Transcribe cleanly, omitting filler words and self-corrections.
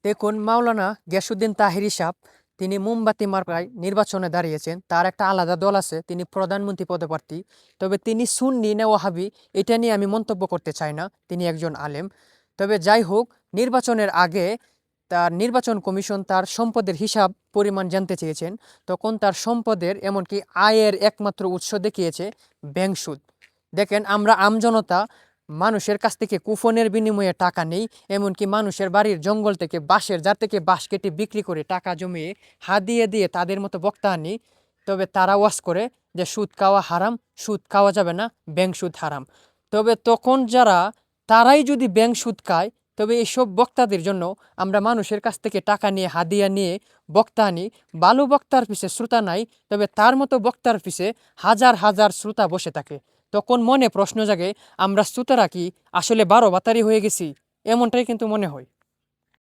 দেখুন মাওলানা গিয়াসউদ্দিন তাহেরি সাহেব তিনি মোমবাতি মার্কায় নির্বাচনে দাঁড়িয়েছেন। তার একটা আলাদা দল আছে, তিনি প্রধানমন্ত্রী পদপ্রার্থী। তবে তিনি সুন্নি না ওয়াহাবি এটা নিয়ে আমি মন্তব্য করতে চাই না, তিনি একজন আলেম। তবে যাই হোক, নির্বাচনের আগে তার নির্বাচন কমিশন তার সম্পদের হিসাব পরিমাণ জানতে চেয়েছেন। তখন তার সম্পদের এমনকি আয়ের একমাত্র উৎস দেখিয়েছে ব্যাংক সুদ। দেখেন, আমরা আমজনতা মানুষের কাছ থেকে কুপনের বিনিময়ে টাকা নেই, এমনকি মানুষের বাড়ির জঙ্গল থেকে বাঁশের জার থেকে বাঁশ কেটে বিক্রি করে টাকা জমিয়ে হাদিয়ে দিয়ে তাদের মতো বক্তা আনি। তবে তারা ওয়াজ করে যে সুদ খাওয়া হারাম, সুদ খাওয়া যাবে না, ব্যাংক সুদ হারাম। তবে তখন যারা তারাই যদি ব্যাংক সুদ খায়, তবে এইসব বক্তাদের জন্য আমরা মানুষের কাছ থেকে টাকা নিয়ে হাদিয়া নিয়ে বক্তা আনি। ভালো বক্তার পিছে শ্রোতা নাই, তবে তার মতো বক্তার পিছে হাজার হাজার শ্রোতা বসে থাকে। তখন মনে প্রশ্ন জাগে, আমরা শ্রোতারা কি আসলে 12 বাতারি হয়ে গেছি? এমনটাই কিন্তু মনে হয়।